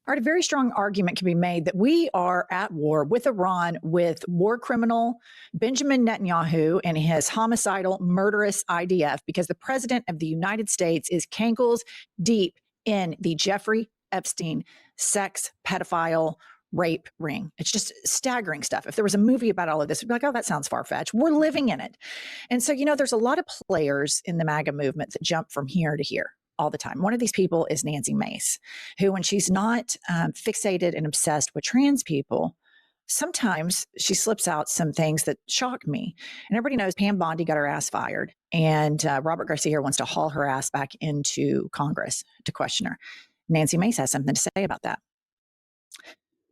All right, a very strong argument can be made that we are at war with Iran with war criminal Benjamin Netanyahu and his homicidal, murderous IDF because the president of the United States is cankles deep in the Jeffrey Epstein sex pedophile rape ring. It's just staggering stuff. If there was a movie about all of this, we'd be like, oh, that sounds far-fetched. We're living in it. And so, there's a lot of players in the MAGA movement that jump from here to here all the time. One of these people is Nancy Mace, who, when she's not fixated and obsessed with trans people, sometimes she slips out some things that shock me. And everybody knows Pam Bondi got her ass fired, and Robert Garcia wants to haul her ass back into Congress to question her. Nancy Mace has something to say about that.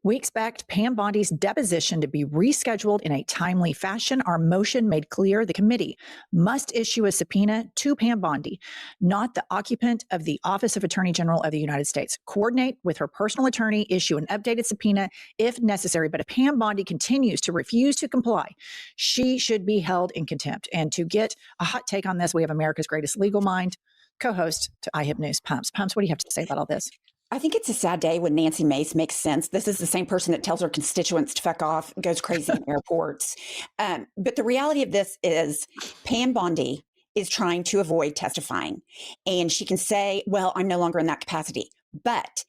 We expect Pam Bondi's deposition to be rescheduled in a timely fashion. Our motion made clear the committee must issue a subpoena to Pam Bondi, not the occupant of the Office of Attorney General of the United States. Coordinate with her personal attorney, issue an updated subpoena if necessary. But if Pam Bondi continues to refuse to comply, she should be held in contempt. And to get a hot take on this, we have America's greatest legal mind, co-host to iHip News, Pumps. Pumps, what do you have to say about all this? I think it's a sad day when Nancy Mace makes sense. This is the same person that tells her constituents to fuck off, goes crazy in airports. But the reality of this is Pam Bondi is trying to avoid testifying. And she can say, well, I'm no longer in that capacity. But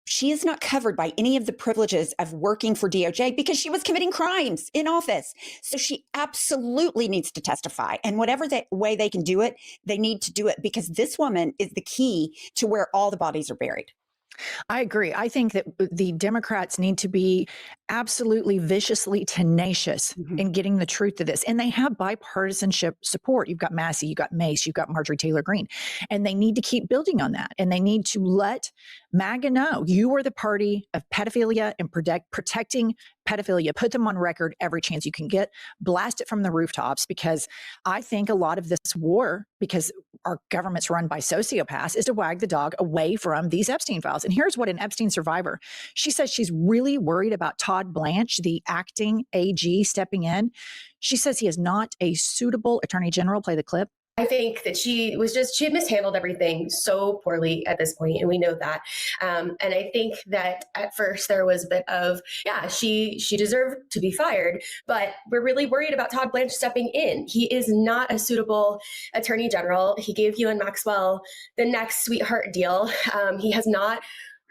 she is not covered by any of the privileges of working for DOJ because she was committing crimes in office. So she absolutely needs to testify. And whatever way they can do it, they need to do it because this woman is the key to where all the bodies are buried. I agree. I think that the Democrats need to be absolutely viciously tenacious in getting the truth of this. And they have bipartisanship support. You've got Massey, you've got Mace, you've got Marjorie Taylor Greene. And they need to keep building on that. And they need to let MAGA know you are the party of pedophilia and protecting pedophilia. Put them on record every chance you can get. Blast it from the rooftops, because I think a lot of this war, because our government's run by sociopaths, is to wag the dog away from these Epstein files. And here's what an Epstein survivor, she says she's really worried about Todd Blanch, the acting AG, stepping in. She says he is not a suitable attorney general. Play the clip. I think that she had mishandled everything so poorly at this point, and we know that. And I think that at first there was a bit of, she deserved to be fired, but we're really worried about Todd Blanch stepping in. He is not a suitable attorney general. He gave Ghislaine Maxwell the next sweetheart deal. He has not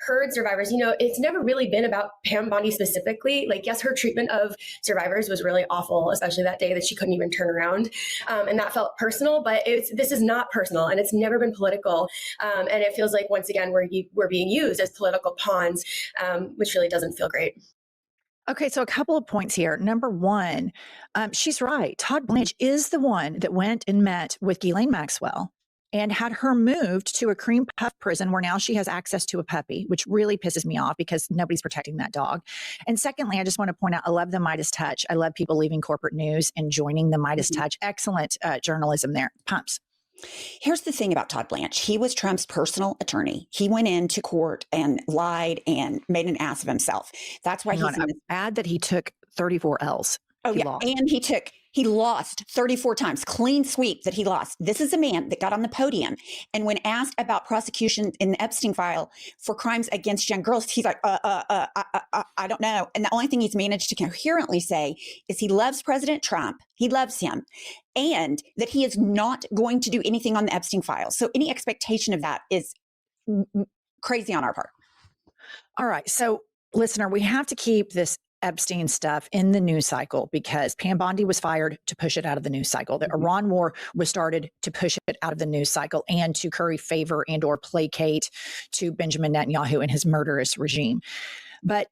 heard survivors. It's never really been about Pam Bondi specifically. Like, yes, her treatment of survivors was really awful, especially that day that she couldn't even turn around. And that felt personal, but this is not personal, and it's never been political. And it feels like, once again, we're being used as political pawns, which really doesn't feel great. Okay, so a couple of points here. Number one, she's right. Todd Blanch is the one that went and met with Ghislaine Maxwell and had her moved to a cream puff prison where now she has access to a puppy, which really pisses me off because nobody's protecting that dog. And secondly, I just want to point out, I love the Midas Touch. I love people leaving corporate news and joining the Midas Touch. Excellent journalism there. Pumps. Here's the thing about Todd Blanch. He was Trump's personal attorney. He went into court and lied and made an ass of himself. That's why he's add that he took 34 L's. Oh, yeah. Lost. And he lost 34 times, clean sweep that he lost. This is a man that got on the podium. And when asked about prosecution in the Epstein file for crimes against young girls, he's like, I don't know. And the only thing he's managed to coherently say is he loves President Trump. He loves him. And that he is not going to do anything on the Epstein file. So any expectation of that is crazy on our part. All right. So, listener, we have to keep this Epstein stuff in the news cycle because Pam Bondi was fired to push it out of the news cycle. The Iran war was started to push it out of the news cycle and to curry favor and or placate to Benjamin Netanyahu and his murderous regime. But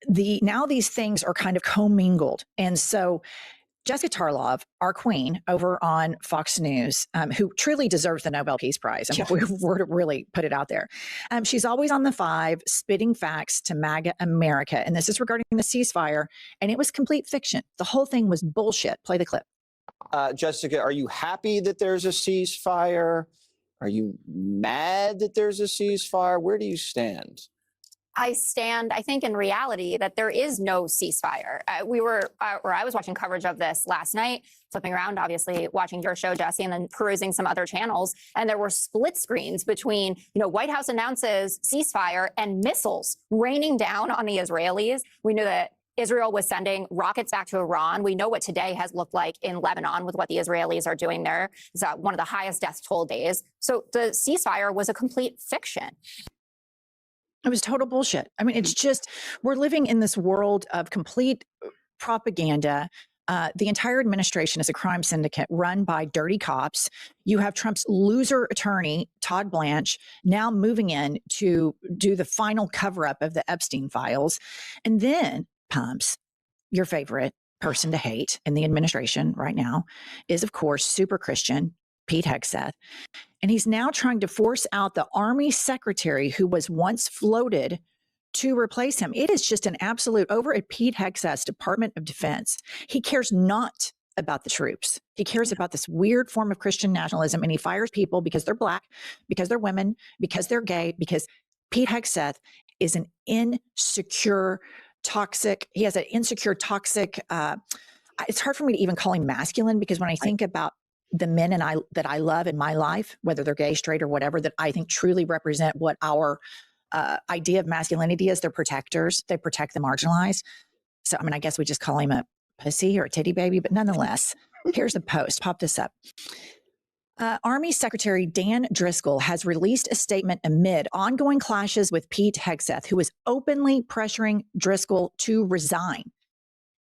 now these things are kind of commingled. And so Jessica Tarlov, our queen over on Fox News, who truly deserves the Nobel Peace Prize, if we were to really put it out there. She's always on the five, spitting facts to MAGA America. And this is regarding the ceasefire. And it was complete fiction. The whole thing was bullshit. Play the clip. Jessica, are you happy that there's a ceasefire? Are you mad that there's a ceasefire? Where do you stand? I stand, I think, in reality that there is no ceasefire. I was watching coverage of this last night, flipping around, obviously watching your show, Jesse, and then perusing some other channels. And there were split screens between, White House announces ceasefire and missiles raining down on the Israelis. We knew that Israel was sending rockets back to Iran. We know what today has looked like in Lebanon with what the Israelis are doing there. It's one of the highest death toll days. So the ceasefire was a complete fiction. It was total bullshit. I mean, it's just, we're living in this world of complete propaganda. The entire administration is a crime syndicate run by dirty cops. You have Trump's loser attorney, Todd Blanch, now moving in to do the final cover up of the Epstein files. And then Pumps, your favorite person to hate in the administration right now, is, of course, super Christian Pete Hegseth. And he's now trying to force out the Army secretary who was once floated to replace him. It is just an absolute, over at Pete Hegseth's Department of Defense, he cares not about the troops. He cares about this weird form of Christian nationalism, and he fires people because they're Black, because they're women, because they're gay, because Pete Hegseth is an insecure, toxic, he has an insecure, toxic, it's hard for me to even call him masculine, because when I think about the men that I love in my life, whether they're gay, straight, or whatever, that I think truly represent what our idea of masculinity is, they're protectors. They protect the marginalized. So, I mean, I guess we just call him a pussy or a titty baby, but nonetheless, here's the post. Pop this up. Army Secretary Dan Driscoll has released a statement amid ongoing clashes with Pete Hegseth, who is openly pressuring Driscoll to resign.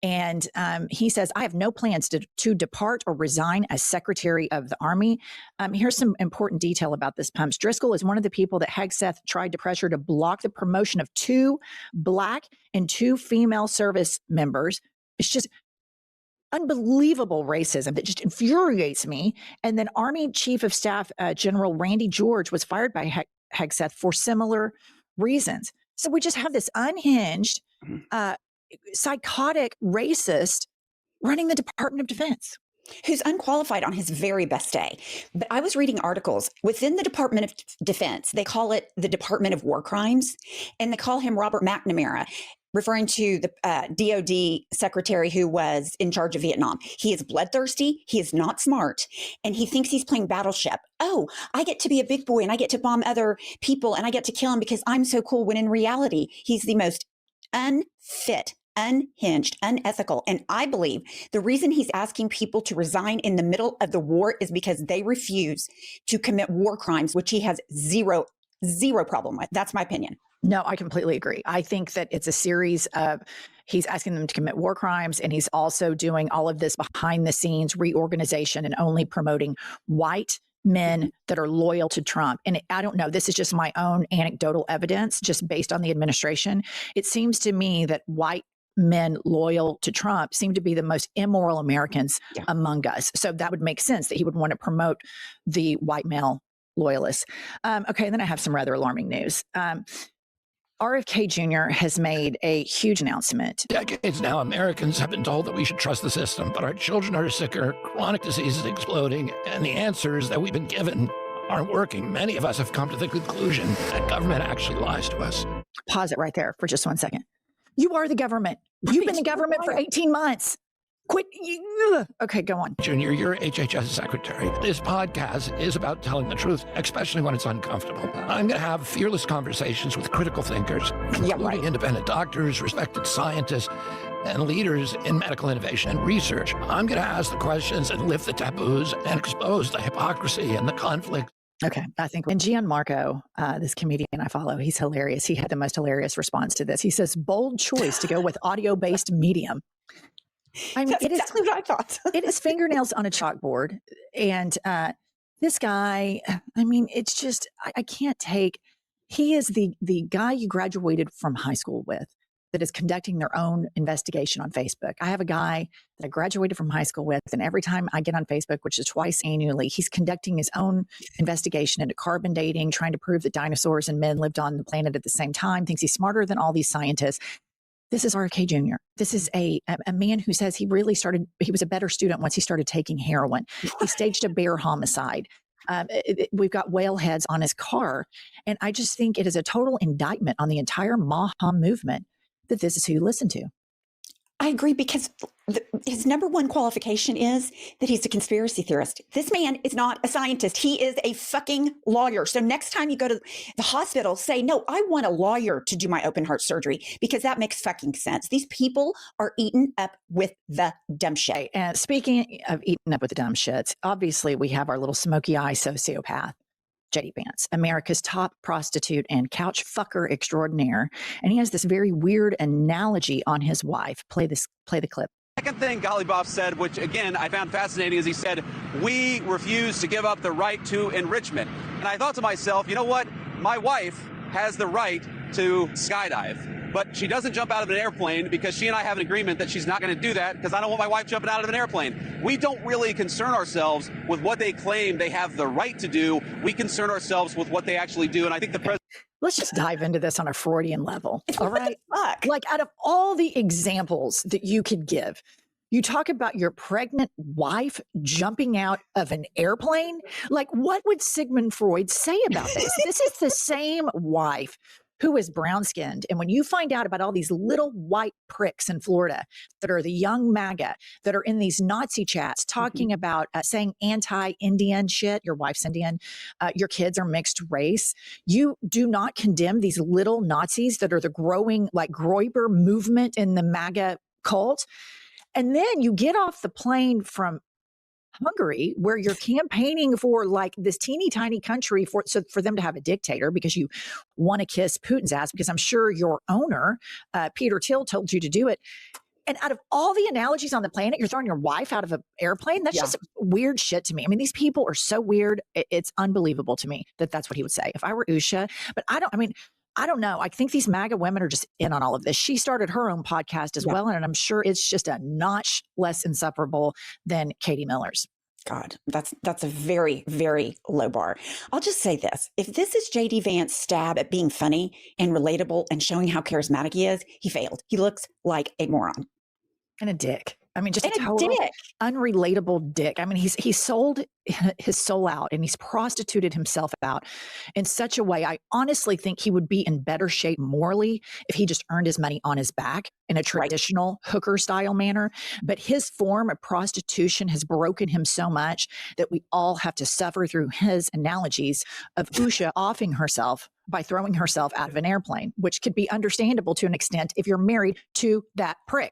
And he says, I have no plans to depart or resign as Secretary of the Army. Here's some important detail about this, Pumps. Driscoll is one of the people that Hegseth tried to pressure to block the promotion of 2 Black and 2 female service members. It's just unbelievable racism that just infuriates me. And then Army Chief of Staff General Randy George was fired by Hegseth for similar reasons. So we just have this unhinged, psychotic racist running the Department of Defense. Who's unqualified on his very best day. But I was reading articles within the Department of Defense. They call it the Department of War Crimes, and they call him Robert McNamara, referring to the DOD secretary who was in charge of Vietnam. He is bloodthirsty. He is not smart. And he thinks he's playing Battleship. Oh, I get to be a big boy and I get to bomb other people and I get to kill him because I'm so cool. When in reality, he's the most unfit, unhinged, unethical. And I believe the reason he's asking people to resign in the middle of the war is because they refuse to commit war crimes, which he has zero problem with. That's my opinion. No, I completely agree. I think that it's a series of, he's asking them to commit war crimes, and he's also doing all of this behind the scenes reorganization and only promoting white men that are loyal to Trump. And I don't know, this is just my own anecdotal evidence, just based on the administration. It seems to me that white men loyal to Trump seem to be the most immoral Americans among us. So that would make sense that he would want to promote the white male loyalists. Okay, then I have some rather alarming news. RFK Jr. has made a huge announcement. Decades now, Americans have been told that we should trust the system, but our children are sicker, chronic disease is exploding, and the answers that we've been given aren't working. Many of us have come to the conclusion that government actually lies to us. Pause it right there for just 1 second. You are the government. You've been the government for 18 months. Quit. Okay, go on. Junior, you're HHS secretary. This podcast is about telling the truth, especially when it's uncomfortable. I'm going to have fearless conversations with critical thinkers, including independent doctors, respected scientists, and leaders in medical innovation and research. I'm going to ask the questions and lift the taboos and expose the hypocrisy and the conflict. Okay, I think, and Gianmarco, this comedian I follow, he's hilarious. He had the most hilarious response to this. He says, bold choice to go with audio-based medium. I mean, That's exactly what I thought. It is fingernails on a chalkboard. And this guy, I mean, it's just, I can't take, he is the guy you graduated from high school with that is conducting their own investigation on Facebook. I have a guy that I graduated from high school with, and every time I get on Facebook, which is twice annually, he's conducting his own investigation into carbon dating, trying to prove that dinosaurs and men lived on the planet at the same time, thinks he's smarter than all these scientists. This is RFK Jr. This is a man who says he was a better student once he started taking heroin. He staged a bear homicide. We've got whale heads on his car. And I just think it is a total indictment on the entire Maha movement that this is who you listen to. I agree, because his number one qualification is that he's a conspiracy theorist. This man is not a scientist. He is a fucking lawyer. So next time you go to the hospital, say, no, I want a lawyer to do my open heart surgery, because that makes fucking sense. These people are eaten up with the dumb shit. And speaking of eating up with the dumb shits, obviously we have our little smoky eye sociopath, JD Vance, America's top prostitute and couch fucker extraordinaire. And he has this very weird analogy on his wife. Play the clip. Second thing Gollyboff said, which again I found fascinating, is he said, we refuse to give up the right to enrichment. And I thought to myself, you know what? My wife has the right to skydive, but she doesn't jump out of an airplane, because she and I have an agreement that she's not going to do that, because I don't want my wife jumping out of an airplane. We don't really concern ourselves with what they claim they have the right to do. We concern ourselves with what they actually do. And I think the president... Let's just dive into this on a Freudian level. All right. Fuck? Like, out of all the examples that you could give, you talk about your pregnant wife jumping out of an airplane. Like, what would Sigmund Freud say about this? This is the same wife who is brown skinned. And when you find out about all these little white pricks in Florida that are the young MAGA that are in these Nazi chats talking about saying anti-Indian shit, your wife's Indian, your kids are mixed race, you do not condemn these little Nazis that are the growing like Groyber movement in the MAGA cult. And then you get off the plane from Hungary, where you're campaigning for like this teeny tiny country for them to have a dictator, because you want to kiss Putin's ass, because I'm sure your owner, Peter Thiel, told you to do it. And out of all the analogies on the planet, you're throwing your wife out of an airplane. That's just weird shit to me. I mean, these people are so weird. It's unbelievable to me that that's what he would say if I were Usha. But I don't know. I think these MAGA women are just in on all of this. She started her own podcast as well, and I'm sure it's just a notch less insufferable than Katie Miller's. God, that's a very, very low bar. I'll just say this. If this is JD Vance's stab at being funny and relatable and showing how charismatic he is, he failed. He looks like a moron. And a dick. I mean, just a And a total dick. unrelatable dick. I mean, he sold his soul out, and he's prostituted himself out in such a way. I honestly think he would be in better shape morally if he just earned his money on his back in a traditional hooker style manner. But his form of prostitution has broken him so much that we all have to suffer through his analogies of Usha offing herself by throwing herself out of an airplane, which could be understandable to an extent if you're married to that prick.